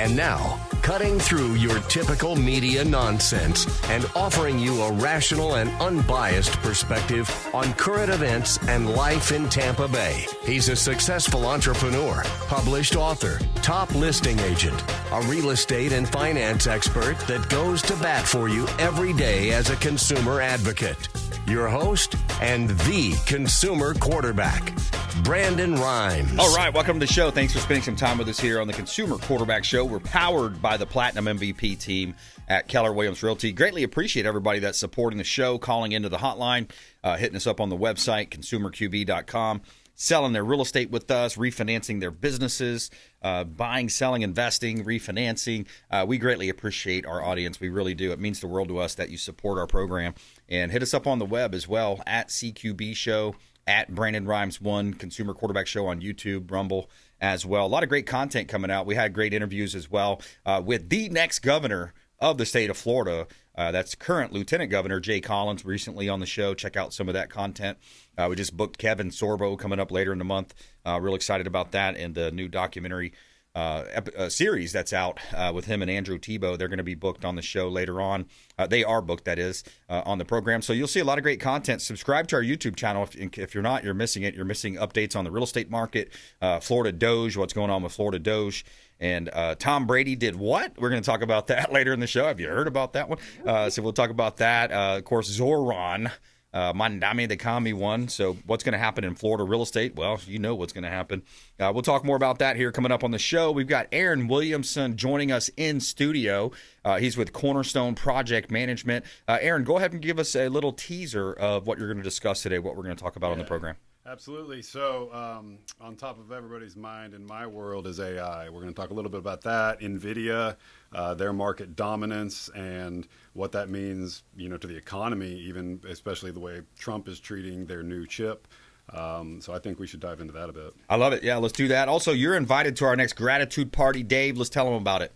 And now, cutting through your typical media nonsense and offering you a rational and unbiased perspective on current events and life in Tampa Bay. He's a successful entrepreneur, published author, top listing agent, a real estate and finance expert that goes to bat for you every day as a consumer advocate. Your host and the consumer quarterback, Brandon Rimes. All right, welcome to the show. Thanks for spending some time with us here on the Consumer Quarterback Show. We're powered by the Platinum MVP team at Keller Williams Realty. Greatly appreciate everybody that's supporting the show, calling into the hotline, hitting us up on the website, consumerqb.com, selling their real estate with us, refinancing their businesses, buying, selling, investing, refinancing. We greatly appreciate our audience. We really do. It means the world to us that you support our program. And hit us up on the web as well, at CQB Show, at Brandon Rimes 1, Consumer Quarterback Show on YouTube, Rumble as well. A lot of great content coming out. We had great interviews as well with the next governor of the state of Florida. That's current Lieutenant Governor Jay Collins, recently on the show. Check out some of that content. We just booked Kevin Sorbo coming up later in the month. Real excited about that and the new documentary series that's out with him and Andrew Tebow. They're going to be booked on the show later on. They are booked, that is, on the program. So you'll see a lot of great content. Subscribe to our YouTube channel. If you're not, you're missing it. You're missing updates on the real estate market, Florida Doge, what's going on with Florida Doge. And Tom Brady did what? We're going to talk about that later in the show. Have you heard about that one? So we'll talk about that. Of course, Zoran Mandami, the Cumbie won. So what's going to happen in Florida real estate? Well, you know what's going to happen. We'll talk more about that here coming up on the show. We've got Aaron Williamson joining us in studio. He's with Cornerstone Project Management. Aaron, go ahead and give us a little teaser of what you're going to discuss today, what we're going to talk about on the program. Absolutely. So on top of everybody's mind in my world is AI. We're going to talk a little bit about that, NVIDIA, their market dominance, and what that means, to the economy, even especially the way Trump is treating their new chip. So I think we should dive into that a bit. I love it. Yeah, let's do that. Also, you're invited to our next gratitude party. Dave, let's tell them about it.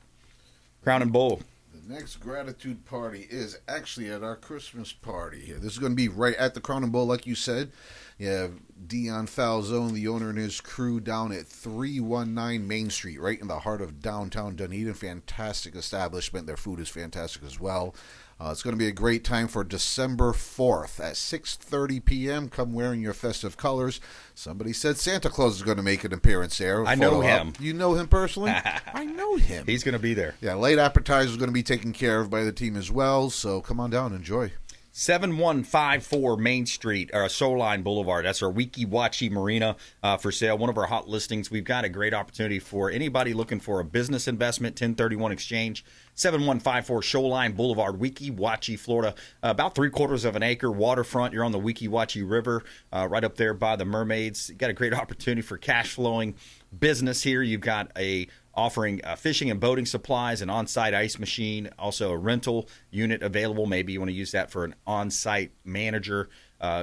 Crown and Bowl. The next gratitude party is actually at our Christmas party. This is going to be right at the Crown and Bowl, like you said. You have Dion Falzone, the owner, and his crew down at 319 Main Street, right in the heart of downtown Dunedin. Fantastic establishment. Their food is fantastic as well. It's going to be a great time for December 4th at 6:30 p.m. Come wearing your festive colors. Somebody said Santa Claus is going to make an appearance there. I know him. You know him personally? I know him. He's going to be there. Yeah, late appetizers are going to be taken care of by the team as well. So come on down, enjoy. 7154 Main Street, or Shoreline Boulevard. That's our Weeki Wachee Marina for sale. One of our hot listings. We've got a great opportunity for anybody looking for a business investment, 1031 exchange. 7154 Shoreline Boulevard, Weeki Wachee, Florida. About 3/4 of an acre waterfront. You're on the Weeki Wachee River, right up there by the mermaids. You got a great opportunity for cash flowing business here. You've got offering fishing and boating supplies, an on-site ice machine, also a rental unit available. Maybe you want to use that for an on-site manager.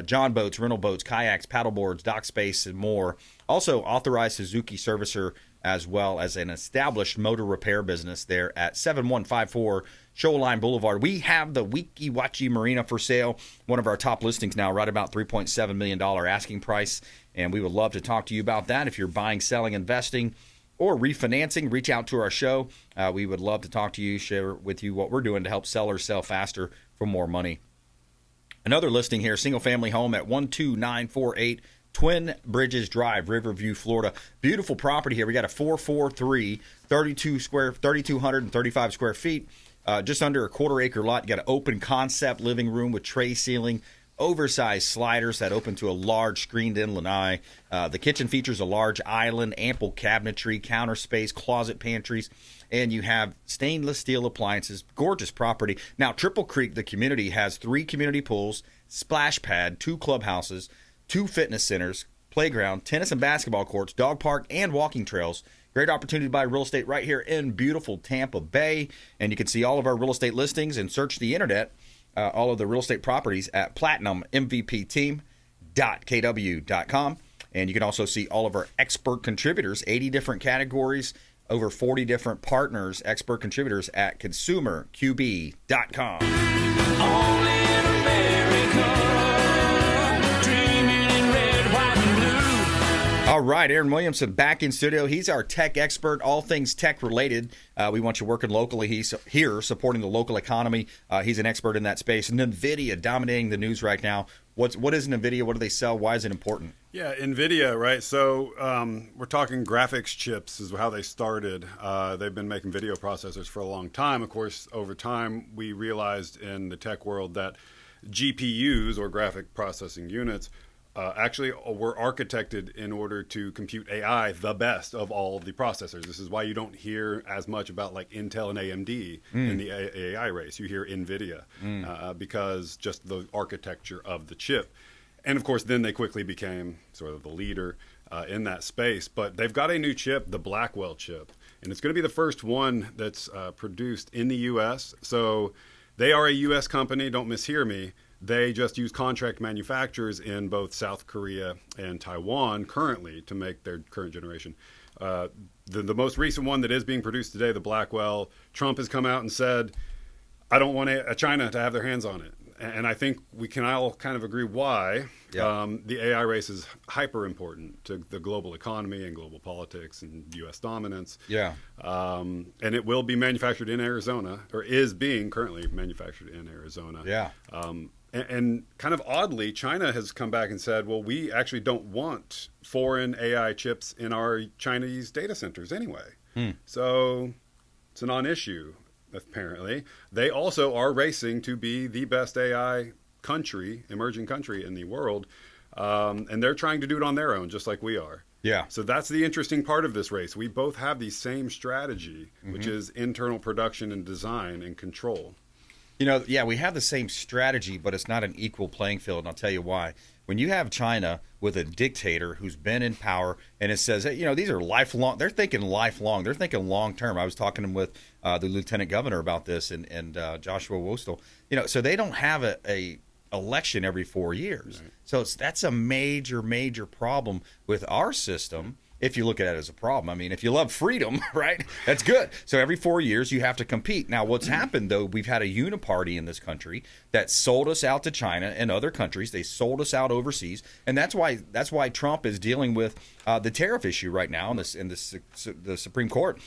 John boats, rental boats, kayaks, paddleboards, dock space, and more. Also authorized Suzuki servicer, as well as an established motor repair business there at 7154 Shoreline Boulevard. We have the Weeki Wachee Marina for sale, one of our top listings now, right about $3.7 million asking price, and we would love to talk to you about that. If you're buying, selling, investing, or refinancing, reach out to our show. We would love to talk to you, share with you what we're doing to help sellers sell faster for more money. Another listing here, single-family home at 12948 Twin Bridges Drive, Riverview, Florida. Beautiful property here. We got a 443, 3,235 square feet, just under a quarter-acre lot. You got an open concept living room with tray ceiling, oversized sliders that open to a large screened-in lanai. The kitchen features a large island, ample cabinetry, counter space, closet pantries, and you have stainless steel appliances. Gorgeous property. Now, Triple Creek, the community, has 3 community pools, splash pad, 2 clubhouses, 2 fitness centers, playground, tennis and basketball courts, dog park, and walking trails. Great opportunity to buy real estate right here in beautiful Tampa Bay. And you can see all of our real estate listings and search the internet, all of the real estate properties at platinummvpteam.kw.com. And you can also see all of our expert contributors, 80 different categories, over 40 different partners, expert contributors at consumerqb.com. Only in America, dreaming in red, white, and blue. All right, Aaron Williamson back in studio. He's our tech expert, all things tech related. We want you working locally. He's here supporting the local economy. He's an expert in that space. NVIDIA dominating the news right now. What is NVIDIA? What do they sell? Why is it important? Yeah, NVIDIA, right? So we're talking graphics chips is how they started. They've been making video processors for a long time. Of course, over time, we realized in the tech world that GPUs, or graphic processing units, actually were architected in order to compute AI the best of all the processors. This is why you don't hear as much about like Intel and AMD in the AI race. You hear NVIDIA because just the architecture of the chip. And of course, then they quickly became sort of the leader in that space. But they've got a new chip, the Blackwell chip, and it's going to be the first one that's produced in the U.S. So they are a U.S. company, don't mishear me. They just use contract manufacturers in both South Korea and Taiwan currently to make their current generation. The most recent one that is being produced today, the Blackwell, Trump has come out and said, I don't want China to have their hands on it. And I think we can all kind of agree why. Yeah. The AI race is hyper important to the global economy and global politics and U.S. dominance. Yeah. And it will be manufactured in Arizona, or is being currently manufactured in Arizona. Yeah. And kind of oddly, China has come back and said, well, we actually don't want foreign AI chips in our Chinese data centers anyway. So it's a non-issue, apparently. They also are racing to be the best AI country, emerging country in the world. And they're trying to do it on their own, just like we are. Yeah. So that's the interesting part of this race. We both have the same strategy, which is internal production and design and control. You know, yeah, we have the same strategy, but it's not an equal playing field, and I'll tell you why. When you have China with a dictator who's been in power, and it says, hey, you know, these are lifelong. They're thinking lifelong. They're thinking long term. I was talking with the lieutenant governor about this, and Joshua Wostel. You know, so they don't have a election every 4 years. Right. So that's a major problem with our system. If you look at it as a problem. I mean, if you love freedom, right, that's good. So every 4 years you have to compete. Now, what's happened, though, we've had a uniparty in this country that sold us out to China and other countries. They sold us out overseas, and that's why Trump is dealing with the tariff issue right now in the Supreme Court.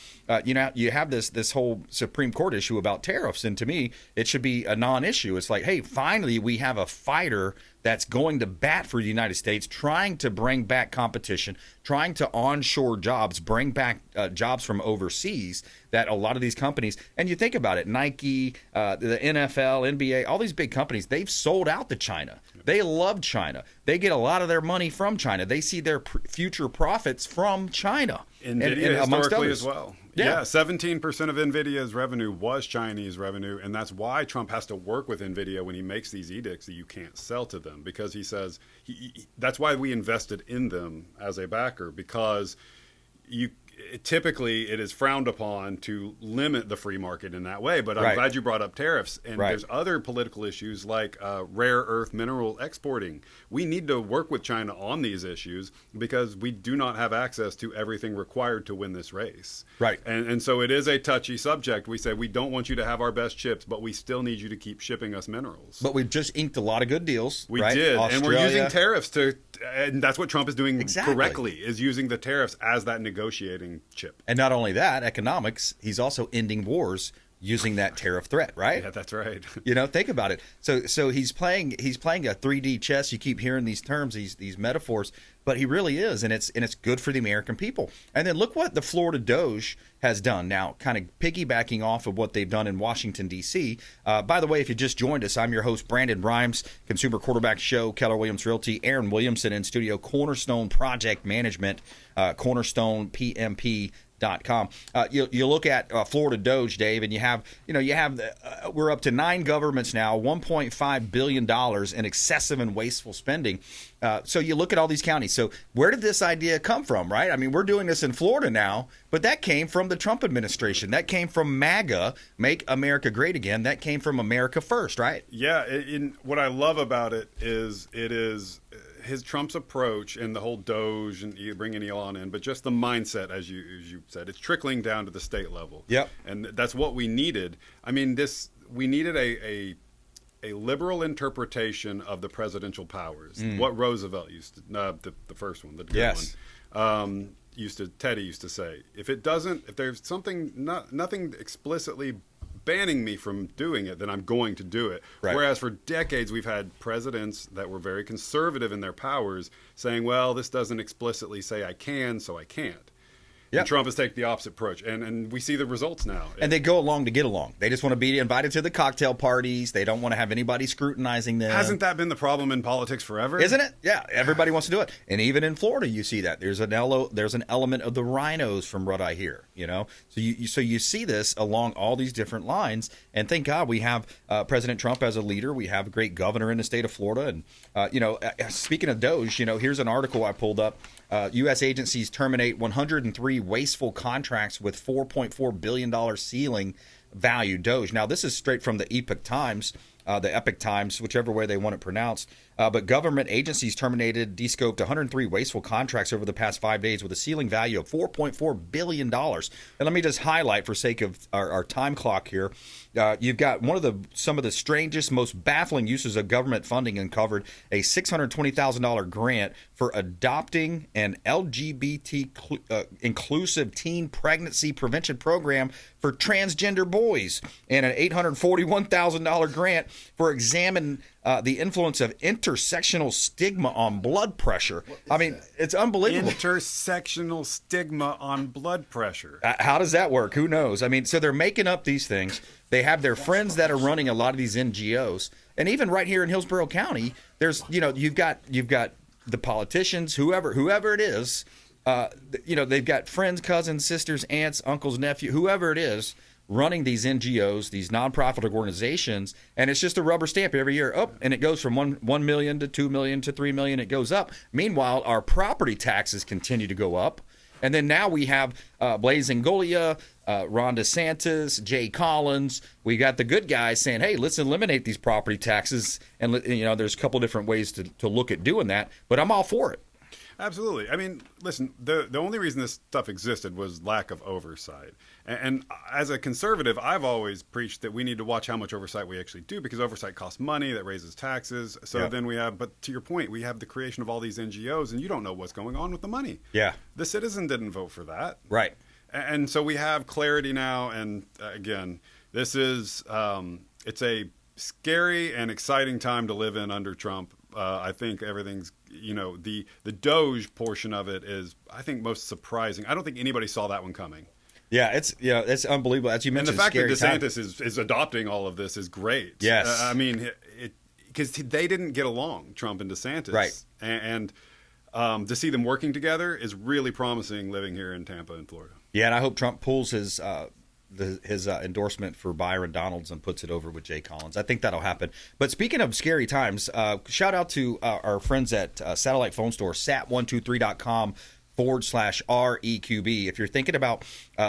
You know, you have this whole Supreme Court issue about tariffs, and to me, it should be a non-issue. It's like, hey, finally we have a fighter that's going to bat for the United States, trying to bring back competition, trying to onshore jobs, bring back jobs from overseas that a lot of these companies, and you think about it, Nike, the NFL, NBA, all these big companies, they've sold out to China. They love China. They get a lot of their money from China. They see their future profits from China. NVIDIA historically as well. Yeah, 17% of NVIDIA's revenue was Chinese revenue, and that's why Trump has to work with NVIDIA when he makes these edicts that you can't sell to them, because he says that's why we invested in them as a backer, because typically it is frowned upon to limit the free market in that way. But I'm glad you brought up tariffs. And there's other political issues like rare earth mineral exporting. We need to work with China on these issues because we do not have access to everything required to win this race. Right. And so it is a touchy subject. We say we don't want you to have our best chips, but we still need you to keep shipping us minerals. But we've just inked a lot of good deals. We did. Australia. And we're using tariffs and that's what Trump is doing correctly, is using the tariffs as that negotiating chip. And not only that, economics, he's also ending wars using that tariff threat, right? Yeah, that's right. You know, think about it. So he's playing a 3D chess. You keep hearing these terms, these metaphors, but he really is, and it's good for the American people. And then look what the Florida Doge has done now, kind of piggybacking off of what they've done in Washington, D.C. By the way, if you just joined us, I'm your host, Brimes, Consumer Quarterback Show, Keller Williams Realty, Aaron Williamson in studio, Cornerstone Project Management, CornerstonePMP.com. You look at Florida Doge, Dave, and you have we're up to 9 governments now, $1.5 billion in excessive and wasteful spending. So you look at all these counties. So where did this idea come from, right? I mean, we're doing this in Florida now, but that came from the Trump administration. That came from MAGA, Make America Great Again. That came from America First, right? Yeah. What I love about it is his Trump's approach and the whole Doge and bringing Elon in, but just the mindset, as you said, it's trickling down to the state level. Yep. And that's what we needed. I mean, we needed a liberal interpretation of the presidential powers. What Roosevelt used to, the first one, the good Teddy used to say, if there's something, nothing explicitly banning me from doing it, then I'm going to do it. Right. Whereas for decades we've had presidents that were very conservative in their powers saying, well, this doesn't explicitly say I can, so I can't. Yep. And Trump has taken the opposite approach, and we see the results now. And they go along to get along. They just want to be invited to the cocktail parties. They don't want to have anybody scrutinizing them. Hasn't that been the problem in politics forever? Isn't it? Yeah, everybody wants to do it. And even in Florida, you see that. There's an element of the rhinos from what I hear, So you see this along all these different lines. And thank God we have President Trump as a leader. We have a great governor in the state of Florida. And, speaking of Doge, here's an article I pulled up. U.S. agencies terminate 103 wasteful contracts with $4.4 billion ceiling value Doge. Now, this is straight from the Epic Times, whichever way they want it pronounced. But government agencies terminated, descoped 103 wasteful contracts over the past 5 days with a ceiling value of $4.4 billion. And let me just highlight, for sake of our time clock here, you've got some of the strangest, most baffling uses of government funding uncovered: a $620,000 grant for adopting an LGBT inclusive teen pregnancy prevention program for transgender boys, and an $841,000 grant for examine the influence of intersectional stigma on blood pressure. I mean, it's unbelievable. Intersectional stigma on blood pressure. How does that work? Who knows? I mean, so they're making up these things. They have their friends that are running a lot of these NGOs, and even right here in Hillsborough County, there's you've got the politicians, whoever it is. They've got friends, cousins, sisters, aunts, uncles, nephew, whoever it is, running these NGOs, these nonprofit organizations, and it's just a rubber stamp every year. And it goes from 1 million to 2 million to 3 million. It goes up. Meanwhile, our property taxes continue to go up. And then now we have Blaise Ngolia, Ron DeSantis, Jay Collins. We got the good guys saying, hey, let's eliminate these property taxes. And, there's a couple different ways to look at doing that. But I'm all for it. Absolutely. I mean, listen, the only reason this stuff existed was lack of oversight. And as a conservative, I've always preached that we need to watch how much oversight we actually do, because oversight costs money, that raises taxes. So then but to your point, we have the creation of all these NGOs, and you don't know what's going on with the money. Yeah. The citizen didn't vote for that. Right. And so we have clarity now. And again, this is, it's a scary and exciting time to live in under Trump. I think everything's, the Doge portion of it is, I think, most surprising. I don't think anybody saw that one coming. Yeah, it's unbelievable. As you mentioned, and the fact that DeSantis is adopting all of this is great. Yes. I mean, because they didn't get along, Trump and DeSantis. Right. And to see them working together is really promising living here in Tampa and Florida. Yeah, and I hope Trump pulls his endorsement for Byron Donalds and puts it over with Jay Collins. I think that'll happen. But speaking of scary times, shout out to our friends at Satellite Phone Store, sat123.com/REQB. If you're thinking about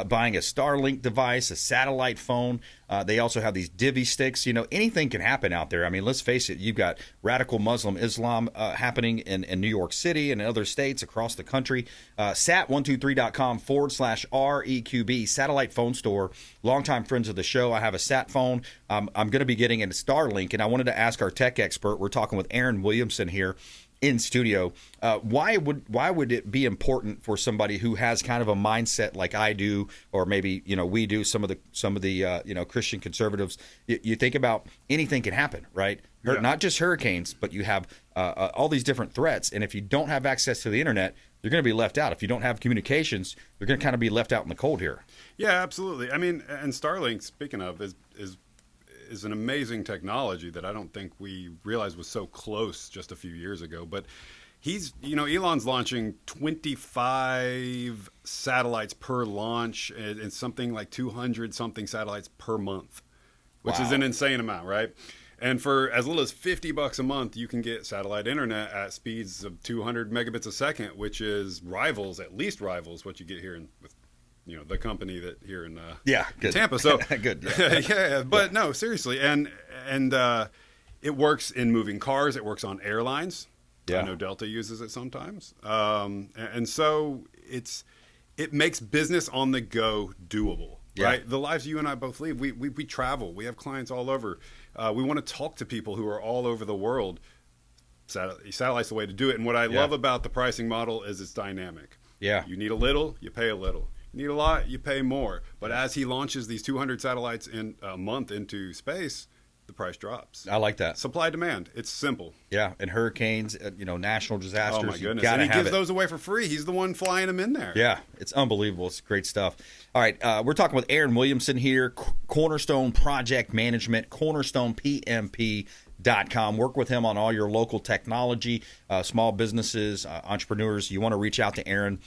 buying a Starlink device, a satellite phone, they also have these divvy sticks. Anything can happen out there. I mean, let's face it. You've got radical Muslim Islam happening in New York City and in other states across the country. Sat123.com/REQB, Satellite Phone Store. Longtime friends of the show. I have a sat phone. I'm going to be getting a Starlink, and I wanted to ask our tech expert. We're talking with Aaron Williamson here in studio. Why would it be important for somebody who has kind of a mindset like I do, or maybe we do, some of the Christian conservatives? You think about anything can happen, right? Yeah. Not just hurricanes, but you have all these different threats, and if you don't have access to the internet, you're going to be left out. If you don't have communications, you're going to kind of be left out in the cold here. Yeah, absolutely. I mean, and Starlink, speaking of, is an amazing technology that I don't think we realized was so close just a few years ago. But Elon's launching 25 satellites per launch and something like 200 something satellites per month, which is an insane amount, right? And for as little as $50 a month, you can get satellite internet at speeds of 200 megabits a second, which is at least rivals what you get here with the company that here in Tampa. So good. Yeah. But no, seriously. And it works in moving cars. It works on airlines. Yeah. I know Delta uses it sometimes. And so it makes business on the go doable, right? The lives you and I both lead, we travel. We have clients all over. We want to talk to people who are all over the world. Satellite's the way to do it. And what I love about the pricing model is it's dynamic. Yeah. You need a little, you pay a little. You need a lot, you pay more. But as he launches these 200 satellites in a month into space, the price drops. I like that. Supply demand. It's simple. Yeah, and hurricanes, national disasters. Oh my goodness! You And he have gives it. those away for free. He's the one flying them in there. Yeah, it's unbelievable. It's great stuff. All right, we're talking with Aaron Williamson here, Cornerstone Project Management, CornerstonePMP.com. Work with him on all your local technology, small businesses, entrepreneurs. You want to reach out to Aaron.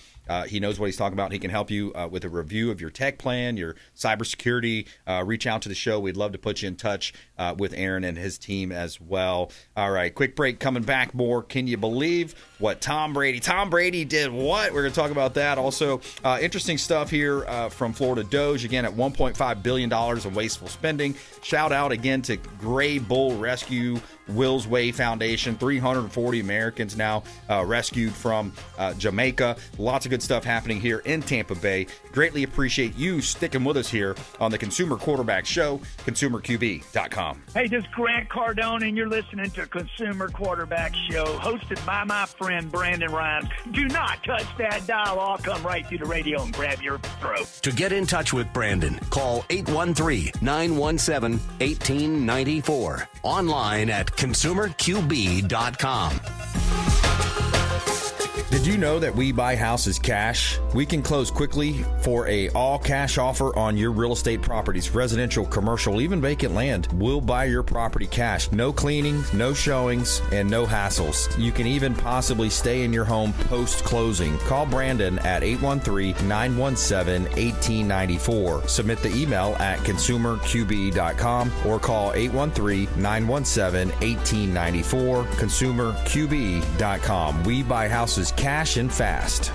He knows what he's talking about. He can help you with a review of your tech plan, your cybersecurity. Reach out to the show. We'd love to put you in touch with Aaron and his team as well. All right, quick break. Coming back more. Can you believe what Tom Brady did what? We're going to talk about that. Also, interesting stuff here from Florida Doge. Again, at $1.5 billion in wasteful spending. Shout out again to Gray Bull Rescue Wills Way Foundation. 340 Americans now rescued from Jamaica. Lots of good stuff happening here in Tampa Bay. Greatly appreciate you sticking with us here on the Consumer Quarterback Show, ConsumerQB.com. Hey, this is Grant Cardone, and you're listening to Consumer Quarterback Show, hosted by my friend Brandon Rimes. Do not touch that dial. I'll come right through the radio and grab your throat. To get in touch with Brandon, call 813-917-1894. Online at ConsumerQB.com. Did you know that we buy houses cash? We can close quickly for a all-cash offer on your real estate properties, residential, commercial, even vacant land. We'll buy your property cash. No cleaning, no showings, and no hassles. You can even possibly stay in your home post-closing. Call Brandon at 813-917-1894. Submit the email at consumerqb.com or call 813-917-1894. consumerqb.com. We buy houses cash and fast.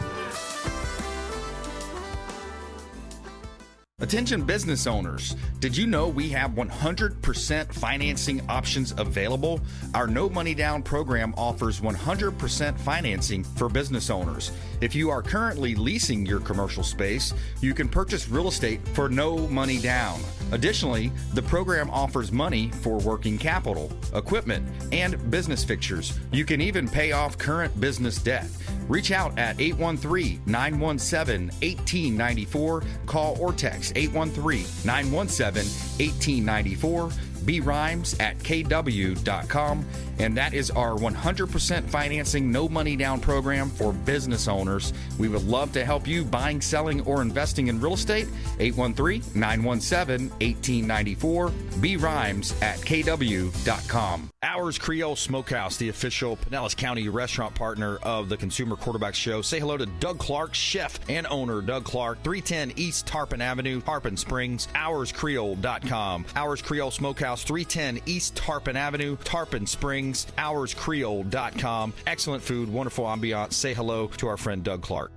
Attention business owners, did you know we have 100% financing options available? Our no money down program offers 100% financing for business owners. If you are currently leasing your commercial space, you can purchase real estate for no money down. Additionally, the program offers money for working capital, equipment, and business fixtures. You can even pay off current business debt. Reach out at 813-917-1894. Call or text 813-917-1894. BRimes at KW.com. And that is our 100% financing, no money down program for business owners. We would love to help you buying, selling, or investing in real estate. 813-917-1894. BRimes at KW.com. Ours Creole Smokehouse, the official Pinellas County restaurant partner of the Consumer Quarterback Show. Say hello to Doug Clark, chef and owner Doug Clark, 310 East Tarpon Avenue, Tarpon Springs, ourscreole.com. Ours Creole Smokehouse, 310 East Tarpon Avenue, Tarpon Springs, ourscreole.com. Excellent food, wonderful ambiance. Say hello to our friend Doug Clark.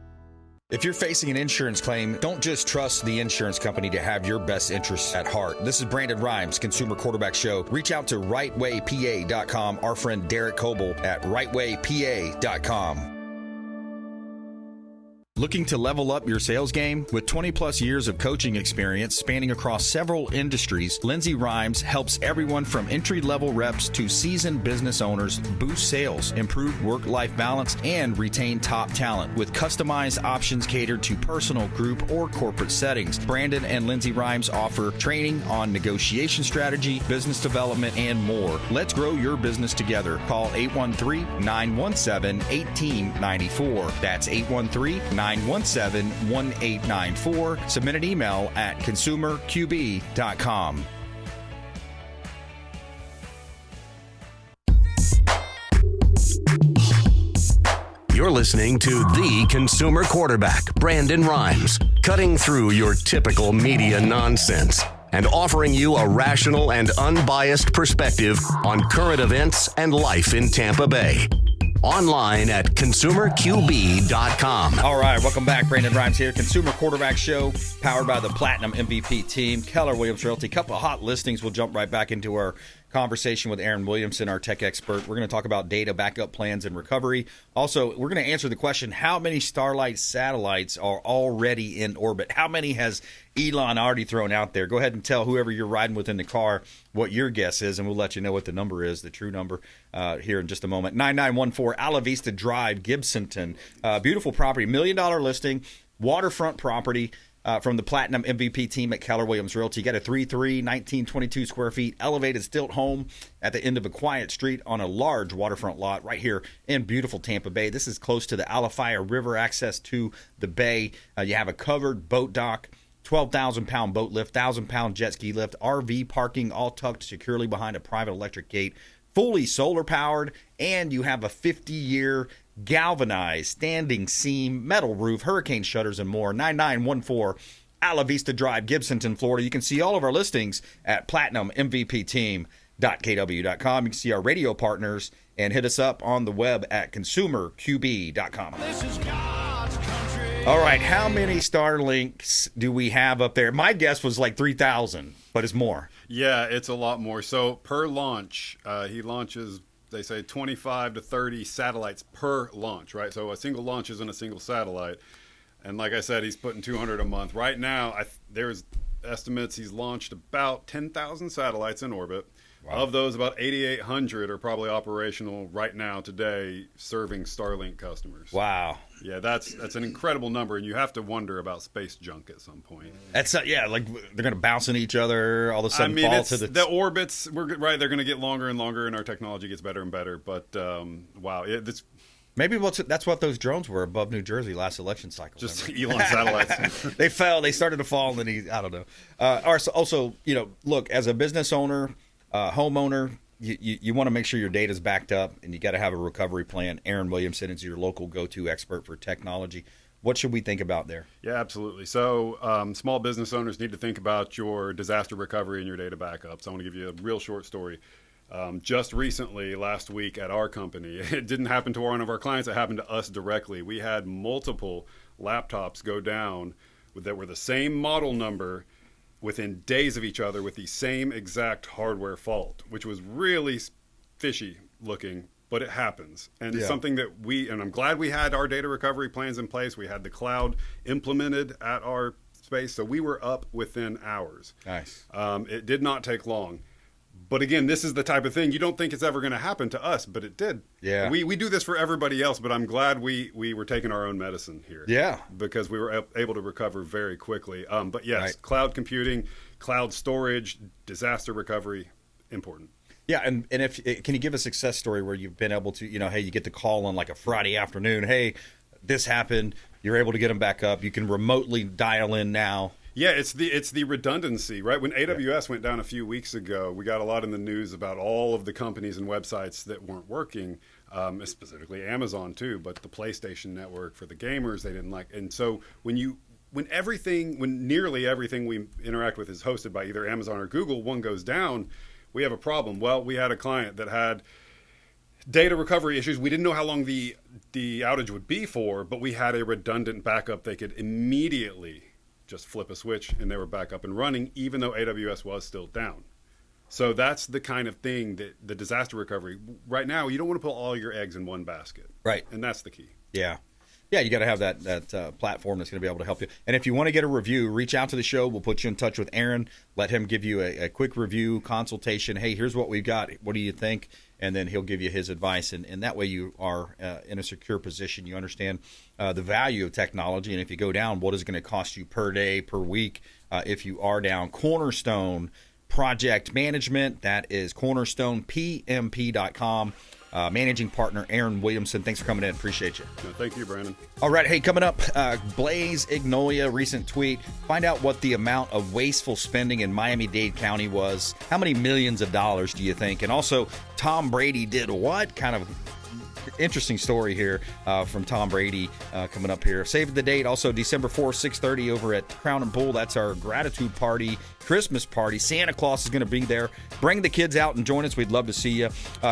If you're facing an insurance claim, don't just trust the insurance company to have your best interests at heart. This is Brandon Rimes, Consumer Quarterback Show. Reach out to rightwaypa.com, our friend Derek Coble at rightwaypa.com. Looking to level up your sales game? With 20-plus years of coaching experience spanning across several industries, Lindsay Rimes helps everyone from entry-level reps to seasoned business owners boost sales, improve work-life balance, and retain top talent with customized options catered to personal, group, or corporate settings. Brandon and Lindsay Rimes offer training on negotiation strategy, business development, and more. Let's grow your business together. Call 813-917-1894. That's 813-917-1894. Submit an email at consumerqb.com. You're listening to the Consumer Quarterback, Brandon Rimes, cutting through your typical media nonsense and offering you a rational and unbiased perspective on current events and life in Tampa Bay. Online at consumerqb.com. All right, welcome back. Brandon Rimes here. Consumer Quarterback Show, powered by the Platinum MVP team, Keller, Williams Realty. Couple of hot listings. We'll jump right back into our conversation with Aaron Williamson, our tech expert. We're going to talk about data backup plans and recovery. Also, we're going to answer the question, how many Starlight satellites are already in orbit? How many has Elon already thrown out there? Go ahead and tell whoever you're riding with in the car what your guess is, and we'll let you know what the number is, the true number, here in just a moment. 9914 Ala Vista Drive, Gibsonton. Beautiful property, $1 million listing, waterfront property. From the Platinum MVP team at Keller Williams Realty. You got a 3.3, 1922 square feet, elevated stilt home at the end of a quiet street on a large waterfront lot right here in beautiful Tampa Bay. This is close to the Alafaya River, access to the bay. You have a covered boat dock, 12,000-pound boat lift, 1,000-pound jet ski lift, RV parking, all tucked securely behind a private electric gate, fully solar powered, and you have a 50-year galvanized standing seam metal roof, hurricane shutters, and more. 9914 Ala Vista Drive, Gibsonton, Florida. You can see all of our listings at platinummvpteam.kw.com. You can see our radio partners and hit us up on the web at consumerqb.com. This is God's country. All right, how many Starlinks do we have up there? My guess was like 3,000, but it's more. Yeah, it's a lot more. So per launch, he launches, they say 25 to 30 satellites per launch, right? So a single launch isn't a single satellite. And like I said, he's putting 200 a month. Right now, there's estimates he's launched about 10,000 satellites in orbit. Wow. Of those, about 8,800 are probably operational right now today, serving Starlink customers. Wow. Yeah, that's an incredible number, and you have to wonder about space junk at some point. That's like they're going to bounce into each other, all of a sudden fall to the orbits. Right, they're going to get longer and longer, and our technology gets better and better. But wow, maybe that's what those drones were above New Jersey last election cycle. Just Elon satellites. They fell. They started to fall, and I don't know. Also, look, as a business owner, homeowner, you want to make sure your data is backed up, and you got to have a recovery plan. Aaron Williamson is your local go-to expert for technology. What should we think about there? Yeah, absolutely. So small business owners need to think about your disaster recovery and your data backups. I want to give you a real short story. Just recently, last week at our company, it didn't happen to one of our clients. It happened to us directly. We had multiple laptops go down that were the same model number within days of each other with the same exact hardware fault, which was really fishy looking, but it happens. And it's something that and I'm glad we had our data recovery plans in place. We had the cloud implemented at our space, so we were up within hours. Nice. It did not take long. But again, this is the type of thing you don't think it's ever going to happen to us, but it did. Yeah. We do this for everybody else, but I'm glad we were taking our own medicine here. Yeah. Because we were able to recover very quickly. But yes, right. Cloud computing, cloud storage, disaster recovery, important. Yeah, and can you give a success story where you've been able to, hey, you get the call on like a Friday afternoon, hey, this happened, you're able to get them back up, you can remotely dial in now. Yeah, it's the redundancy, right? When AWS went down a few weeks ago, we got a lot in the news about all of the companies and websites that weren't working, specifically Amazon too, but the PlayStation Network for the gamers they didn't like. And so when nearly everything we interact with is hosted by either Amazon or Google, one goes down, we have a problem. Well, we had a client that had data recovery issues. We didn't know how long the outage would be for, but we had a redundant backup. They could immediately just flip a switch and they were back up and running, even though AWS was still down. So that's the kind of thing that the disaster recovery, right now, you don't want to put all your eggs in one basket. Right. And that's the key. Yeah. Yeah, you got to have that platform that's going to be able to help you. And if you want to get a review, reach out to the show. We'll put you in touch with Aaron. Let him give you a quick review, consultation. Hey, here's what we've got. What do you think? And then he'll give you his advice. And that way you are in a secure position. You understand the value of technology. And if you go down, what is it going to cost you per day, per week if you are down? Cornerstone Project Management. That is cornerstonepmp.com. Managing partner Aaron Williamson. Thanks for coming in. Appreciate you. No, thank you, Brandon. All right. Hey, coming up, Blaze Ignolia, recent tweet. Find out what the amount of wasteful spending in Miami-Dade County was. How many millions of dollars do you think? And also, Tom Brady did what? Kind of interesting story here from Tom Brady coming up here. Save the date. Also, December 4th, 6:30 over at Crown and Bull. That's our gratitude party, Christmas party. Santa Claus is going to be there. Bring the kids out and join us. We'd love to see you.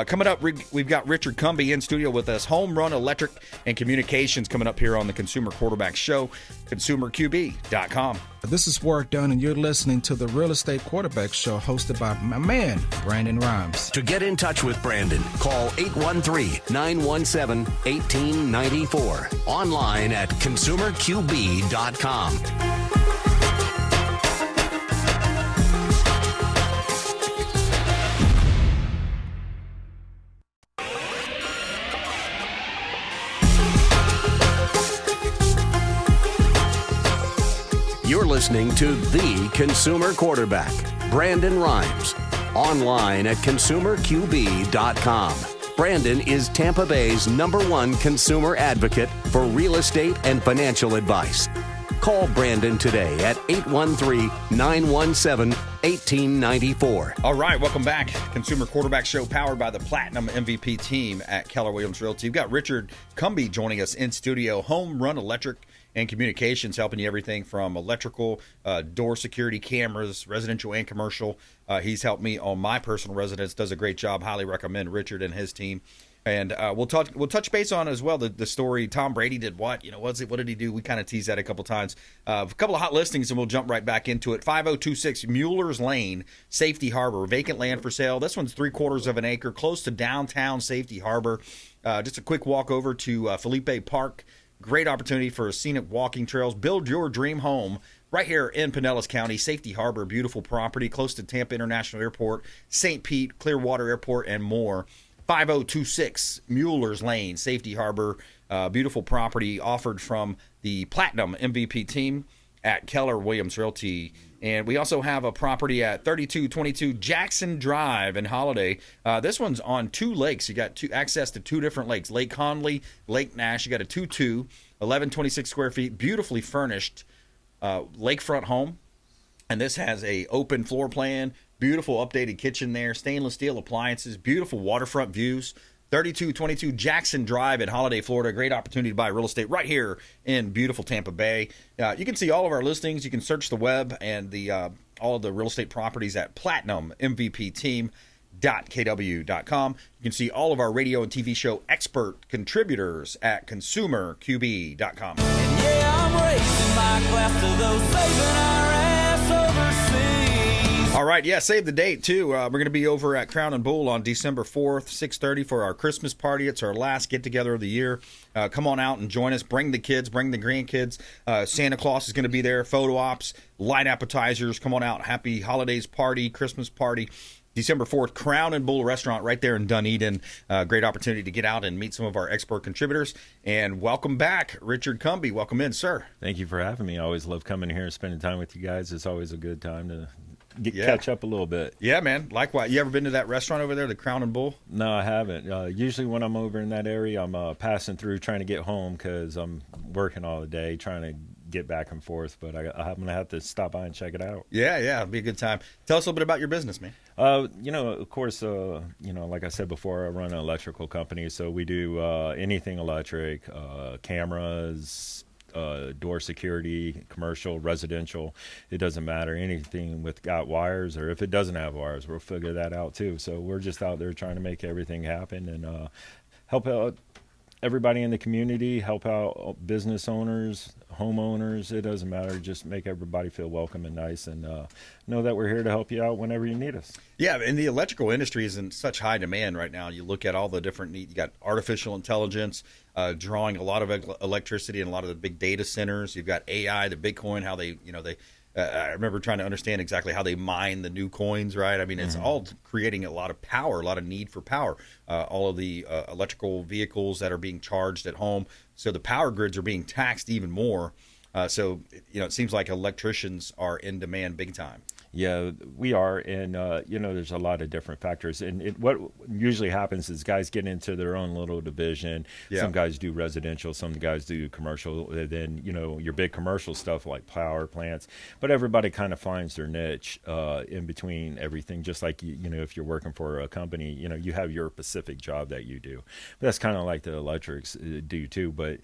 Coming up, we've got Richard Cumbie in studio with us. Home Rum Electric and Communications coming up here on the Consumer Quarterback Show, consumerqb.com. This is Warwick Dunn, and you're listening to the Real Estate Quarterback Show hosted by my man, Brandon Rimes. To get in touch with Brandon, call 813-917-1894. Online at consumerqb.com. You're listening to The Consumer Quarterback, Brandon Rimes. Online at consumerqb.com. Brandon is Tampa Bay's #1 consumer advocate for real estate and financial advice. Call Brandon today at 813-917-1894. All right, welcome back. Consumer Quarterback Show powered by the Platinum MVP team at Keller Williams Realty. We've got Richard Cumbie joining us in studio. Home Rum Electric and Communications, helping you everything from electrical, door security, cameras, residential and commercial. He's helped me on my personal residence. Does a great job. Highly recommend Richard and his team. And we'll touch base on as well the story. Tom Brady did what? What did he do? We kind of teased that a couple times. A couple of hot listings, and we'll jump right back into it. 5026 Mueller's Lane, Safety Harbor, vacant land for sale. This one's 3/4 of an acre, close to downtown Safety Harbor. Just a quick walk over to Felipe Park. Great opportunity for scenic walking trails. Build your dream home right here in Pinellas County. Safety Harbor, beautiful property, close to Tampa International Airport, St. Pete, Clearwater Airport, and more. 5026 Mueller's Lane, Safety Harbor, beautiful property offered from the Platinum MVP team at Keller Williams Realty. And we also have a property at 3222 Jackson Drive in Holiday. This one's on 2 lakes. You got access to 2 different lakes, Lake Conley, Lake Nash. You got a 2-2, 1126 square feet, beautifully furnished lakefront home. And this has a open floor plan, beautiful updated kitchen there, stainless steel appliances, beautiful waterfront views. 3222 Jackson Drive in Holiday, Florida. Great opportunity to buy real estate right here in beautiful Tampa Bay. You can see all of our listings. You can search the web and all of the real estate properties at platinummvpteam.kw.com. You can see all of our radio and TV show expert contributors at consumerqb.com. And yeah, I'm raising my glass to those saving our ass overseas. All right, yeah, save the date, too. We're going to be over at Crown and Bull on December 4th, 6:30 for our Christmas party. It's our last get-together of the year. Come on out and join us. Bring the kids, bring the grandkids. Santa Claus is going to be there, photo ops, light appetizers. Come on out. Happy holidays party, Christmas party. December 4th, Crown and Bull Restaurant right there in Dunedin. Great opportunity to get out and meet some of our expert contributors. And welcome back, Richard Cumbie. Welcome in, sir. Thank you for having me. I always love coming here and spending time with you guys. It's always a good time to catch up a little bit. Yeah, man. Likewise. You ever been to that restaurant over there, the Crown and Bull? No, I haven't. Usually when I'm over in that area, I'm passing through trying to get home because I'm working all the day trying to get back and forth. But I'm going to have to stop by and check it out. Yeah, it'll be a good time. Tell us a little bit about your business, man. Of course, like I said before, I run an electrical company. So we do anything electric, cameras, door security, commercial, residential. It doesn't matter. Anything with got wires, or if it doesn't have wires, we'll figure that out too. So we're just out there trying to make everything happen and help out everybody in the community, help out business owners, homeowners. It doesn't matter. Just make everybody feel welcome and nice, and know that we're here to help you out whenever you need us. Yeah, and the electrical industry is in such high demand right now. You look at all the different you got artificial intelligence drawing a lot of electricity in a lot of the big data centers. You've got AI, the Bitcoin, how they I remember trying to understand exactly how they mine the new coins, right? I mean, it's all creating a lot of power, a lot of need for power. All of the electrical vehicles that are being charged at home. So the power grids are being taxed even more. So it seems like electricians are in demand big time. Yeah, we are, and there's a lot of different factors. And what usually happens is guys get into their own little division. Yeah. Some guys do residential, some guys do commercial. And then your big commercial stuff like power plants. But everybody kind of finds their niche in between everything. Just like if you're working for a company, you have your specific job that you do. But that's kind of like the electrics do too. But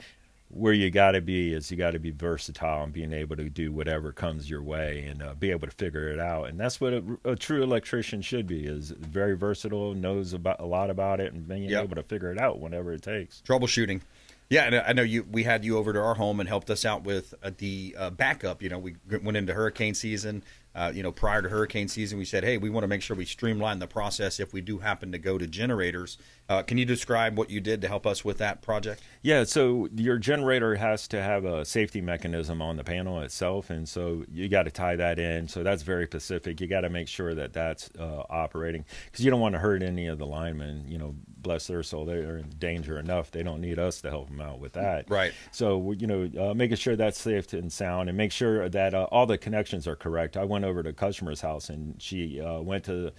where you got to be is you got to be versatile and being able to do whatever comes your way and be able to figure it out. And that's what a true electrician should be, is very versatile, knows a lot about it, and being able to figure it out whenever it takes. Troubleshooting. Yeah, and I know we had you over to our home and helped us out with the backup. We went into hurricane season. Prior to hurricane season, we said, hey, we want to make sure we streamline the process if we do happen to go to generators. Can you describe what you did to help us with that project? Yeah, so your generator has to have a safety mechanism on the panel itself, and so you got to tie that in. So that's very specific. You got to make sure that that's operating, because you don't want to hurt any of the linemen. Bless their soul, they're in danger enough. They don't need us to help them out with that. Right. So, making sure that's safe and sound, and make sure that all the connections are correct. I went over to a customer's house, and she went to,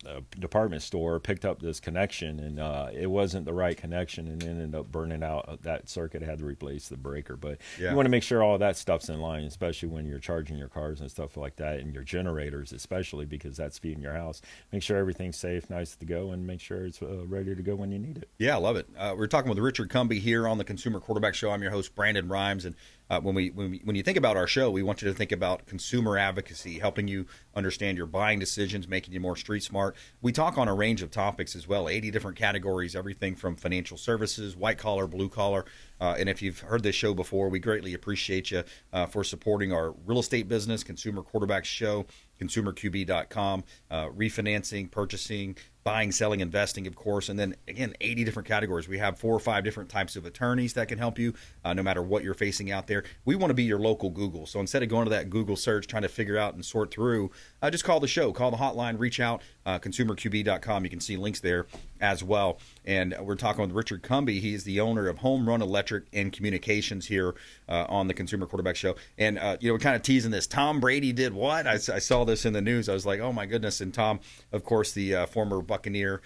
a department store, picked up this connection, and it wasn't the right connection, and ended up burning out that circuit. Had to replace the breaker. But you want to make sure all that stuff's in line, especially when you're charging your cars and stuff like that, and your generators especially, because that's feeding your house. Make sure everything's safe, nice to go, and make sure it's ready to go when you need it. Yeah, I love it. We're talking with Richard Cumbie here on the Consumer Quarterback Show. I'm your host, Brandon Rimes, and when you think about our show, we want you to think about consumer advocacy, helping you understand your buying decisions, making you more street smart. We talk on a range of topics as well, 80 different categories, everything from financial services, white collar, blue collar. And if you've heard this show before, we greatly appreciate you for supporting our real estate business, Consumer Quarterback Show, consumerqb.com, refinancing, purchasing, buying, selling, investing, of course, and then, again, 80 different categories. We have 4 or 5 different types of attorneys that can help you no matter what you're facing out there. We want to be your local Google. So instead of going to that Google search, trying to figure out and sort through, just call the show, call the hotline, reach out, consumerqb.com. You can see links there as well. And we're talking with Richard Cumbie. He's the owner of Home Rum Electric and Communications here on the Consumer Quarterback Show. And, we're kind of teasing this. Tom Brady did what? I saw this in the news. I was like, oh, my goodness. And Tom, of course, the former Buccaneer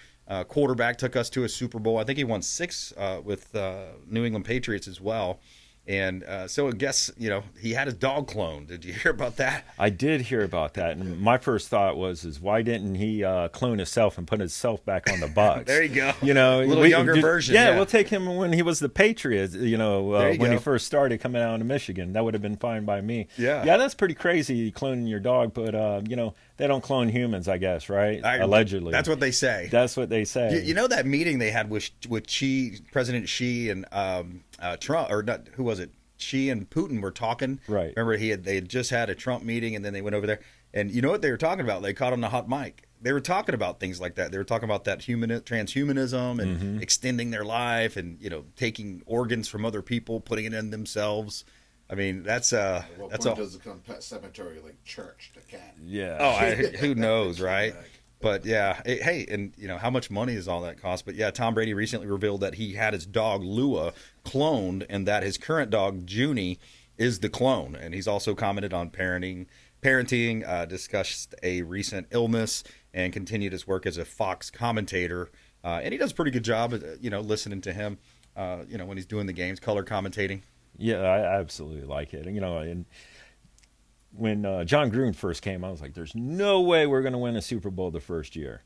quarterback, took us to a Super Bowl. I think he won 6 with New England Patriots as well. And so I guess, he had his dog cloned. Did you hear about that? I did hear about that. And my first thought was, why didn't he clone himself and put himself back on the Bucs? There you go. A little younger version. Yeah, we'll take him when he was the Patriots, when he first started coming out of Michigan. That would have been fine by me. Yeah. Yeah, that's pretty crazy, cloning your dog. But, they don't clone humans, I guess, right? Allegedly. That's what they say. That's what they say. You know that meeting they had with Xi, President Xi and Trump, or not, who was it? Xi and Putin were talking. Right. Remember, they had just had a Trump meeting, and then they went over there. And you know what they were talking about? They caught on the hot mic. They were talking about things like that. They were talking about that transhumanism and extending their life and, taking organs from other people, putting it in themselves. I mean, that's does it become pet cemetery like church to cat? Yeah. Oh, who knows, right? But yeah, hey, and how much money does all that cost? But yeah, Tom Brady recently revealed that he had his dog Lua cloned, and that his current dog Junie is the clone. And he's also commented on parenting, discussed a recent illness, and continued his work as a Fox commentator. And he does a pretty good job, listening to him, when he's doing the games, color commentating. Yeah, I absolutely like it. And when John Gruden first came, I was like, there's no way we're going to win a Super Bowl the first year.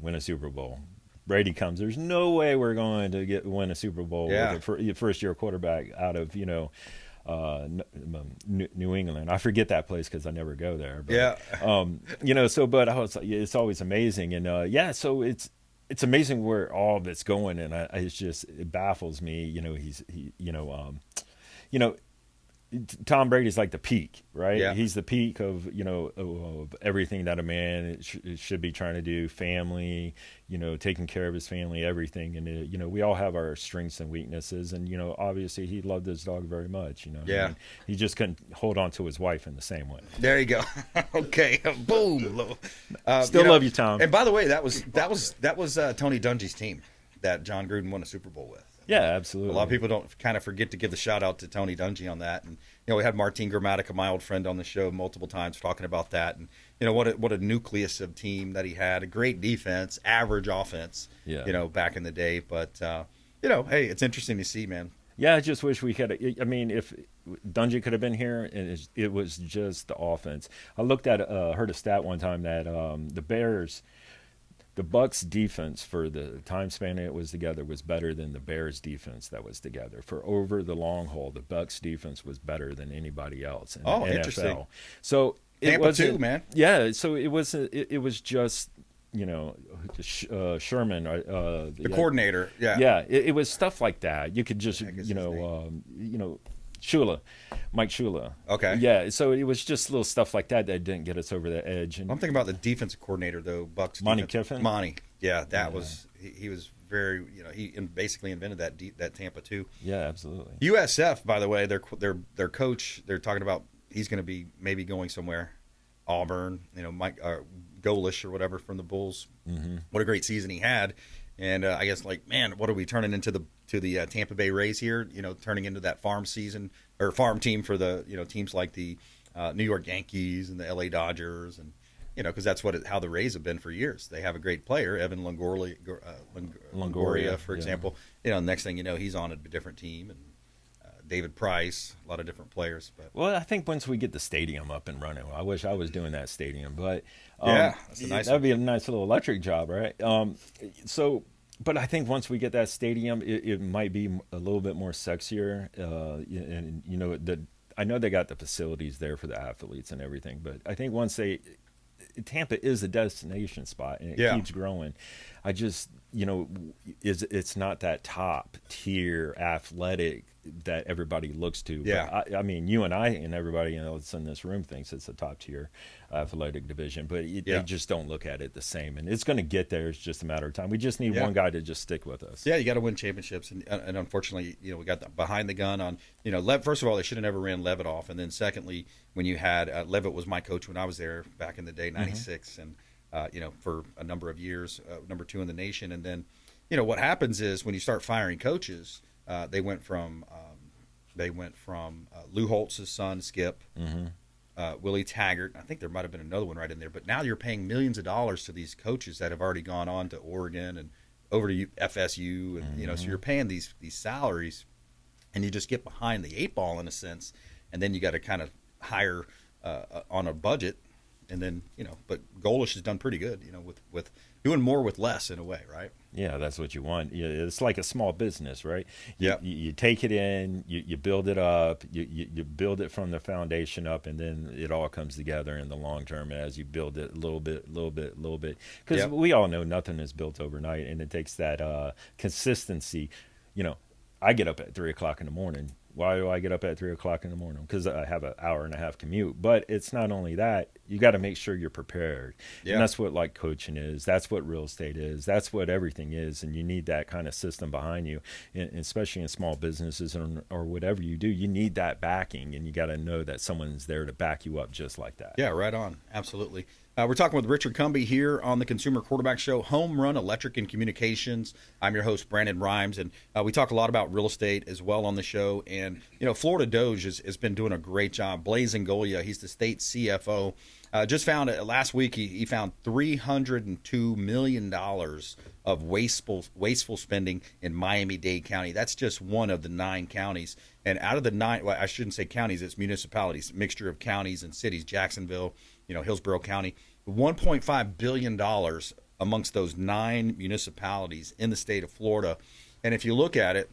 Win a Super Bowl. Brady comes, there's no way we're going to win a Super Bowl with a first-year quarterback out of, New England. I forget that place because I never go there. But, but I was like, it's always amazing. And, so it's amazing where all of it's going. And it baffles me. Tom Brady's like the peak, right? Yeah. He's the peak of, of everything that a man should be trying to do, family, taking care of his family, everything. And, we all have our strengths and weaknesses. And, obviously he loved his dog very much, Yeah. I mean, he just couldn't hold on to his wife in the same way. There you go. Okay. Boom. Still love you, Tom. And by the way, that was Tony Dungy's team that John Gruden won a Super Bowl with. Yeah, absolutely. A lot of people don't kind of forget to give the shout out to Tony Dungy on that. And, we had Martin Gramatica, my old friend, on the show multiple times talking about that. And, what a nucleus of team that he had. A great defense, average offense, back in the day. But, hey, it's interesting to see, man. Yeah, I just wish we could. I mean, if Dungy could have been here, and it was just the offense. I heard a stat one time that the Bucks defense for the time span it was together was better than the Bears defense that was together. For over the long haul, the Bucks defense was better than anybody else in the NFL. Interesting. So Tampa too, man. Yeah, so it was just Sherman, the coordinator. Yeah, yeah. It was stuff like that. You could just Shula, Mike Shula. Okay. Yeah, so it was just little stuff like that didn't get us over the edge. And I'm thinking about the defensive coordinator though, Bucks. Monty Kiffin. Monty. Yeah, that was he was very he basically invented that Tampa too. Yeah, absolutely. USF, by the way, their coach. They're talking about he's going to be maybe going somewhere. Auburn, Mike Golish or whatever from the Bulls. Mm-hmm. What a great season he had. And I guess, man, what are we turning into the Tampa Bay Rays here? Turning into that farm season or farm team for the teams like the New York Yankees and the L.A. Dodgers, and because that's how the Rays have been for years. They have a great player, Evan Longoria, for example. Next thing you know, he's on a different team, and David Price, a lot of different players. But well, I think once we get the stadium up and running, I wish I was doing that stadium, but that'd be a nice little electric job, right? But I think once we get that stadium, it might be a little bit more sexier. I know they got the facilities there for the athletes and everything, but I think once Tampa is a destination spot and it keeps growing. I just, it's not that top tier athletic that everybody looks to. Yeah. But I mean, you and I and everybody else in this room thinks it's a top tier athletic division, but they just don't look at it the same. And it's going to get there. It's just a matter of time. We just need one guy to just stick with us. Yeah, you got to win championships. And unfortunately, we got behind the gun on, first of all, they should have never ran Levitt off. And then secondly, when you had Levitt was my coach when I was there back in the day, 96. And, for a number of years, number 2 in the nation. And then, what happens is when you start firing coaches, they went from Lou Holtz's son, Skip, Willie Taggart. I think there might have been another one right in there. But now you're paying millions of dollars to these coaches that have already gone on to Oregon and over to FSU, and so you're paying these salaries, and you just get behind the 8 ball in a sense, and then you got to kind of hire on a budget. And then, but Golish has done pretty good, with doing more with less in a way, right? Yeah, that's what you want. It's like a small business, right? Yeah. You take it in, you build it up, you build it from the foundation up, and then it all comes together in the long term as you build it a little bit. Because we all know nothing is built overnight, and it takes that consistency. I get up at 3 o'clock in the morning. Why do I get up at 3 o'clock in the morning? Because I have an hour and a half commute. But it's not only that. You got to make sure you're prepared. Yeah. And that's what coaching is. That's what real estate is. That's what everything is. And you need that kind of system behind you, and especially in small businesses or whatever you do. You need that backing, and you got to know that someone's there to back you up just like that. Yeah, right on. Absolutely. We're talking with Richard Cumbie here on the Consumer Quarterback Show, Home Rum Electric and Communications. I'm your host, Brandon Rimes, and we talk a lot about real estate as well on the show. And, Florida Doge has been doing a great job. Blaise Ngolia, he's the state CFO. Just found last week he found $302 million of wasteful spending in Miami-Dade County. That's just one of the 9 counties. And out of the 9, well, I shouldn't say counties, it's municipalities, mixture of counties and cities, Jacksonville, Hillsborough County, $1.5 billion amongst those 9 municipalities in the state of Florida. And if you look at it,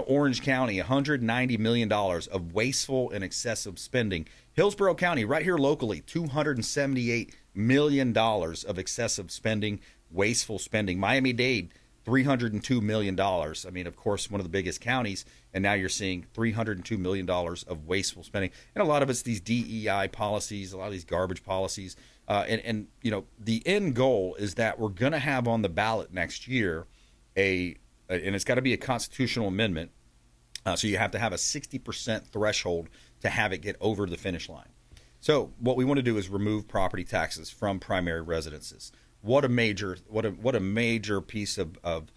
Orange County, $190 million of wasteful and excessive spending. Hillsborough County, right here locally, $278 million of excessive spending, wasteful spending. Miami-Dade, $302 million. I mean, of course, one of the biggest counties, and now you're seeing $302 million of wasteful spending. And a lot of it's these DEI policies, a lot of these garbage policies. And the end goal is that we're going to have on the ballot next year and it's got to be a constitutional amendment. So you have to have a 60% threshold to have it get over the finish line. So what we want to do is remove property taxes from primary residences. What a major piece of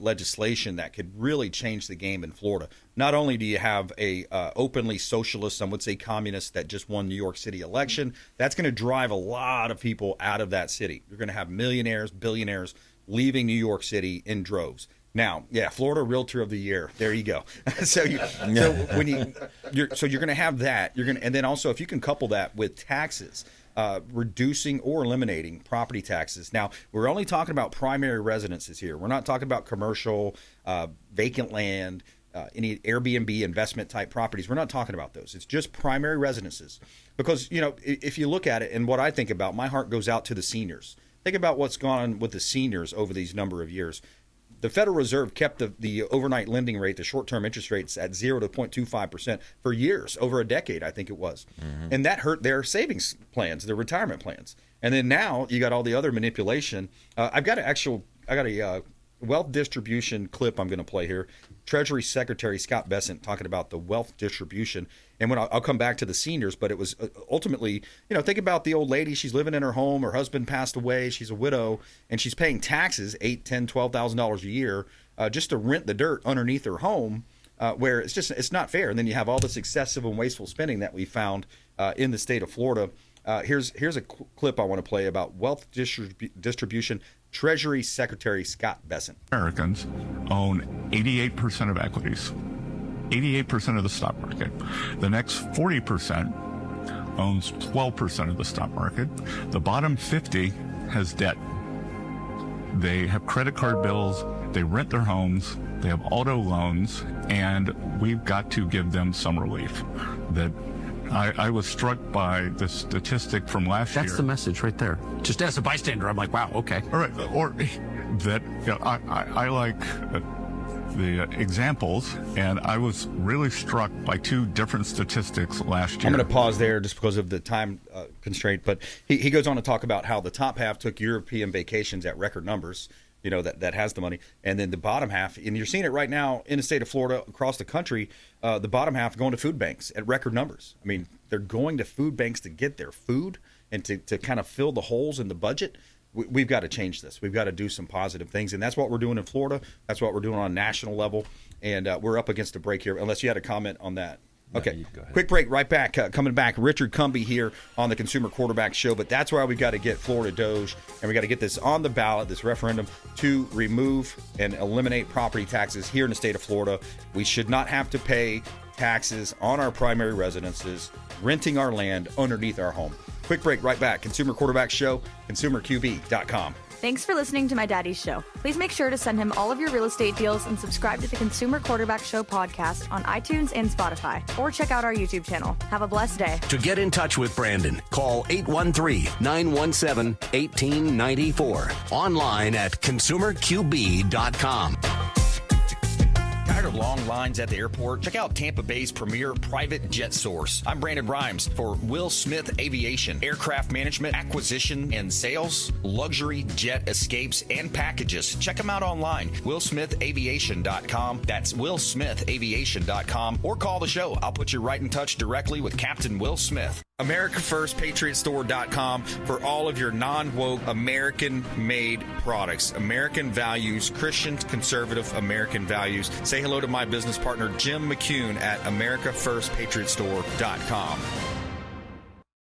legislation that could really change the game in Florida. Not only do you have a openly socialist, some would say communist, that just won New York City election, that's going to drive a lot of people out of that city. You're going to have millionaires, billionaires leaving New York City in droves. Now, Florida Realtor of the Year. There you go. So you're going to have that. And then also, if you can couple that with taxes, reducing or eliminating property taxes. Now, we're only talking about primary residences here. We're not talking about commercial, vacant land, any Airbnb investment type properties. We're not talking about those. It's just primary residences. Because, if you look at it, and what I think about, my heart goes out to the seniors. Think about what's gone on with the seniors over these number of years. The Federal Reserve kept the overnight lending rate, the short-term interest rates, at 0 to 0.25% for years, over a decade, I think it was. Mm-hmm. And that hurt their savings plans, their retirement plans. And then now you got all the other manipulation. I got a wealth distribution clip I'm going to play here. Treasury Secretary Scott Bessent talking about the wealth distribution. And when I'll come back to the seniors, but it was ultimately, think about the old lady. She's living in her home. Her husband passed away. She's a widow, and she's paying taxes, $8,000, $10,000, $12,000 a year just to rent the dirt underneath her home, where it's not fair. And then you have all this excessive and wasteful spending that we found in the state of Florida. Here's a clip I want to play about wealth distribution. Treasury Secretary Scott Bessent. Americans own 88% of equities, 88% of the stock market. The next 40% owns 12% of the stock market. The bottom 50 has debt. They have credit card bills, they rent their homes, they have auto loans, and we've got to give them some relief. I was struck by the statistic from last year. That's the message right there. Just as a bystander, I'm like, wow, okay. All right, or that I like the examples, and I was really struck by two different statistics last year. I'm going to pause there just because of the time constraint, but he goes on to talk about how the top half took European vacations at record numbers. That has the money. And then the bottom half, and you're seeing it right now in the state of Florida, across the country, the bottom half going to food banks at record numbers. I mean, they're going to food banks to get their food and to kind of fill the holes in the budget. We've got to change this. We've got to do some positive things. And that's what we're doing in Florida. That's what we're doing on a national level. And we're up against a break here, unless you had a comment on that. Okay, quick break, right back. Coming back, Richard Cumbie here on the Consumer Quarterback Show. But that's why we've got to get Florida Doge, and we got to get this on the ballot, this referendum, to remove and eliminate property taxes here in the state of Florida. We should not have to pay taxes on our primary residences, renting our land underneath our home. Quick break, right back. Consumer Quarterback Show, consumerqb.com. Thanks for listening to my daddy's show. Please make sure to send him all of your real estate deals and subscribe to the Consumer Quarterback Show podcast on iTunes and Spotify, or check out our YouTube channel. Have a blessed day. To get in touch with Brandon, call 813-917-1894. Online at consumerqb.com. Tired of long lines at the airport? Check out Tampa Bay's premier private jet source. I'm Brandon Rimes for Will Smith Aviation, aircraft management, acquisition, and sales, luxury jet escapes, and packages. Check them out online, willsmithaviation.com. That's willsmithaviation.com, or call the show. I'll put you right in touch directly with Captain Will Smith. AmericaFirstPatriotStore.com for all of your non-woke, American-made products. American values, Christian, conservative American values. Say hello to my business partner, Jim McCune at AmericaFirstPatriotStore.com.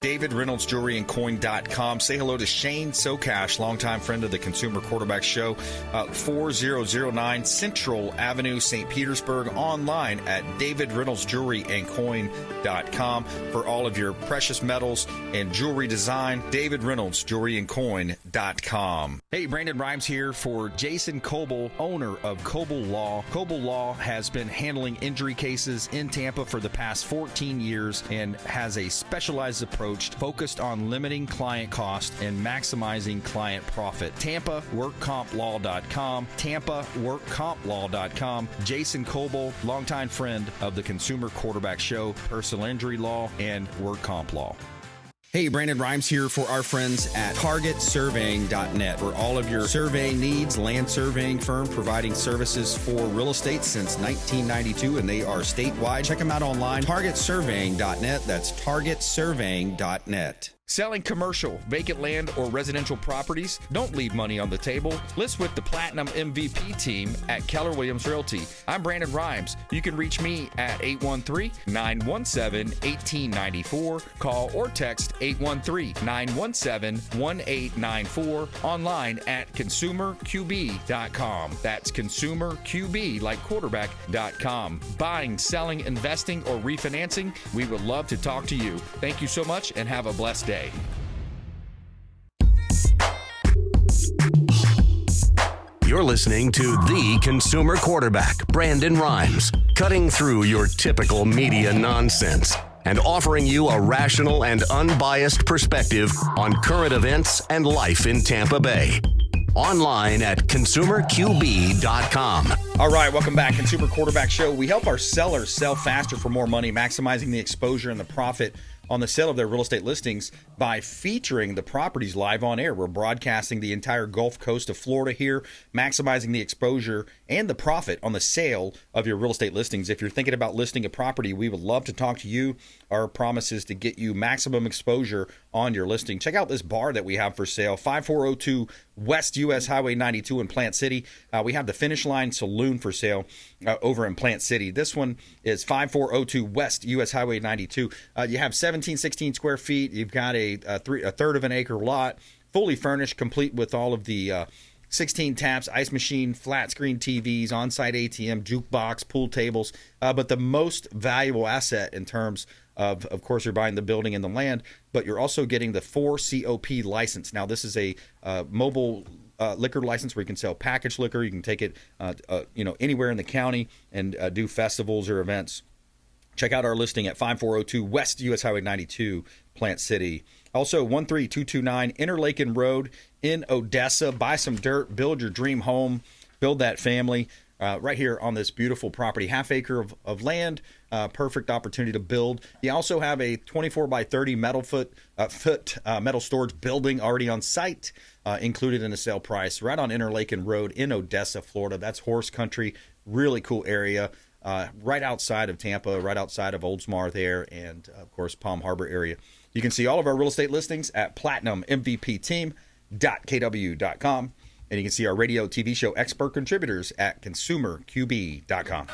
David Reynolds Jewelry and Coin.com. Say hello to Shane Socash, longtime friend of the Consumer Quarterback Show, 4009 Central Avenue, St. Petersburg. Online at David Reynolds Jewelry and Coin.com for all of your precious metals and jewelry design. David Reynolds Jewelry and Coin.com. Hey, Brandon Rimes here for Jason Coble, owner of Coble Law. Coble Law has been handling injury cases in Tampa for the past 14 years and has a specialized approach focused on limiting client cost and maximizing client profit. TampaWorkCompLaw.com. TampaWorkCompLaw.com. Jason Coble, longtime friend of the Consumer Quarterback Show, personal injury law, and work comp law. Hey, Brandon Rimes here for our friends at TargetSurveying.net for all of your surveying needs. Land surveying firm providing services for real estate since 1992, and they are statewide. Check them out online, TargetSurveying.net. That's TargetSurveying.net. Selling commercial, vacant land, or residential properties? Don't leave money on the table. List with the Platinum MVP team at Keller Williams Realty. I'm Brandon Rimes. You can reach me at 813-917-1894. Call or text 813-917-1894. Online at consumerqb.com. That's consumerqb, like quarterback.com. Buying, selling, investing, or refinancing? We would love to talk to you. Thank you so much and have a blessed day. You're listening to the consumer quarterback, Brandon Rimes, cutting through your typical media nonsense and offering you a rational and unbiased perspective on current events and life in Tampa Bay. Online at consumerqb.com. All right, welcome back. Consumer Quarterback Show. We help our sellers sell faster for more money, maximizing the exposure and the profit on the sale of their real estate listings by featuring the properties live on air. We're broadcasting the entire Gulf Coast of Florida here, maximizing the exposure and the profit on the sale of your real estate listings. If you're thinking about listing a property, we would love to talk to you. Our promise is to get you maximum exposure on your listing. Check out this bar that we have for sale, 5402 West US Highway 92 in Plant City. We have the Finish Line Saloon for sale over in Plant City. This one is 5402 West US Highway 92. You have 16 square feet. You've got a third of an acre lot, fully furnished, complete with all of the 16 taps, ice machine, flat screen TVs, on-site ATM, jukebox, pool tables. But the most valuable asset in terms of course, you're buying the building and the land, but you're also getting the 4COP license. Now, this is a mobile liquor license where you can sell packaged liquor. You can take it anywhere in the county and do festivals or events. Check out our listing at 5402 West US Highway 92, Plant City. Also, 13229 Interlaken Road in Odessa. Buy some dirt, build your dream home, build that family right here on this beautiful property. Half acre of land, perfect opportunity to build. You also have a 24 by 30 metal metal storage building already on site, included in the sale price, right on Interlaken Road in Odessa, Florida. That's horse country, really cool area. Right outside of Tampa, right outside of Oldsmar there, and, of course, Palm Harbor area. You can see all of our real estate listings at platinummvpteam.kw.com, and you can see our radio TV show expert contributors at consumerqb.com.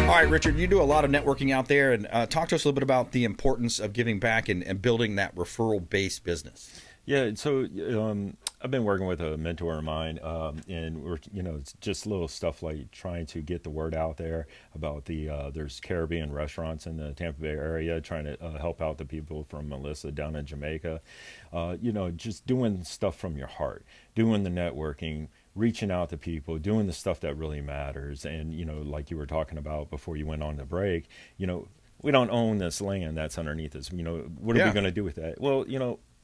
All right, Richard, you do a lot of networking out there, and talk to us a little bit about the importance of giving back and building that referral-based business. Yeah, so I've been working with a mentor of mine, and we're, it's just little stuff like trying to get the word out there about there's Caribbean restaurants in the Tampa Bay area, trying to help out the people from Melissa down in Jamaica. Just doing stuff from your heart, doing the networking, reaching out to people, doing the stuff that really matters. And, like you were talking about before you went on the break, we don't own this land that's underneath us. What are we going to do with that? Well,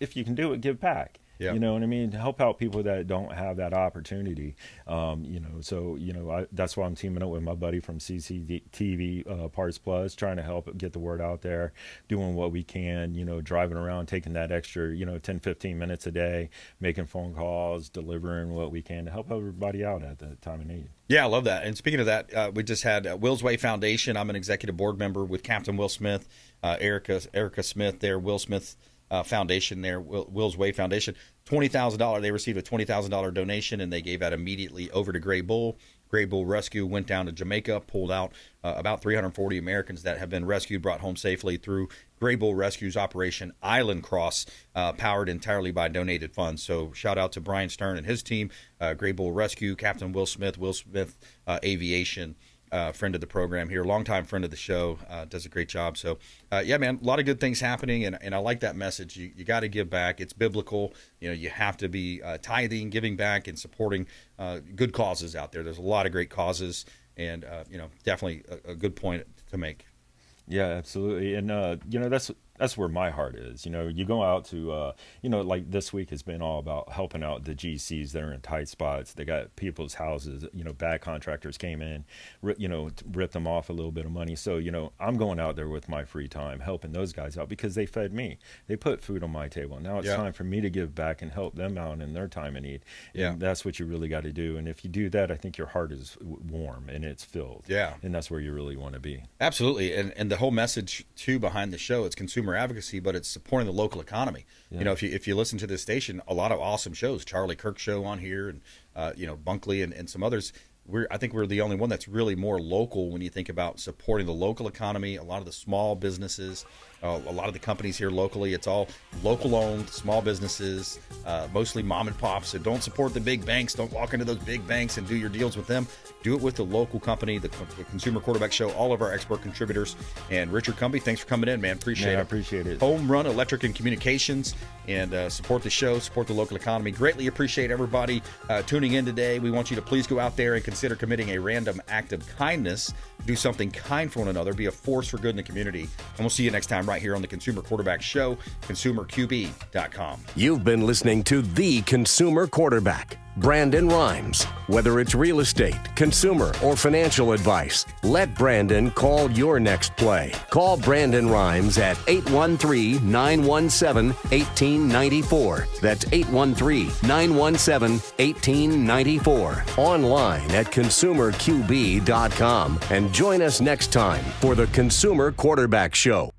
if you can do it, give back. Yeah. You know what I mean? Help out people that don't have that opportunity. That's why I'm teaming up with my buddy from CCTV Parts Plus, trying to help get the word out there, doing what we can, driving around, taking that extra, 10, 15 minutes a day, making phone calls, delivering what we can to help everybody out at the time of need. Yeah, I love that. And speaking of that, we just had Will's Way Foundation. I'm an executive board member with Captain Will Smith, Erica Smith there, Will Smith Foundation there, Will's Way Foundation. $20,000. They received a $20,000 donation, and they gave that immediately over to Gray Bull. Gray Bull Rescue went down to Jamaica, pulled out about 340 Americans that have been rescued, brought home safely through Gray Bull Rescue's Operation Island Cross, powered entirely by donated funds. So shout out to Brian Stern and his team, Gray Bull Rescue, Captain Will Smith Aviation. Friend of the program here, longtime friend of the show, does a great job. So, yeah, man, a lot of good things happening, and I like that message. You got to give back. It's biblical. You have to be tithing, giving back, and supporting good causes out there. There's a lot of great causes, and, definitely a good point to make. Yeah, absolutely. And, that's that's where my heart is. You know, you go out to, like this week has been all about helping out the GCs that are in tight spots. They got people's houses, bad contractors came in, ripped them off a little bit of money. So, I'm going out there with my free time, helping those guys out because they fed me. They put food on my table. Now it's time for me to give back and help them out in their time of need. Yeah. And that's what you really got to do. And if you do that, I think your heart is warm and it's filled. Yeah. And that's where you really want to be. Absolutely. And the whole message, too, behind the show, it's consumer advocacy, but it's supporting the local economy. Yeah. If you listen to this station, a lot of awesome shows, Charlie Kirk's show on here and, Bunkley and some others. I think we're the only one that's really more local when you think about supporting the local economy, a lot of the small businesses, a lot of the companies here locally. It's all local owned, small businesses, mostly mom and pops. So don't support the big banks. Don't walk into those big banks and do your deals with them. Do it with the local company, the Consumer Quarterback Show, all of our expert contributors. And Richard Cumbie, thanks for coming in, man. Appreciate it. I appreciate it. Home Rum Electric and Communications, and support the show, support the local economy. Greatly appreciate everybody tuning in today. We want you to please go out there and consider committing a random act of kindness. Do something kind for one another. Be a force for good in the community. And we'll see you next time right here on the Consumer Quarterback Show, consumerqb.com. You've been listening to The Consumer Quarterback, Brandon Rimes. Whether it's real estate, consumer, or financial advice, let Brandon call your next play. Call Brandon Rimes at 813-917-1894. That's 813-917-1894. Online at consumerqb.com. And join us next time for the Consumer Quarterback Show.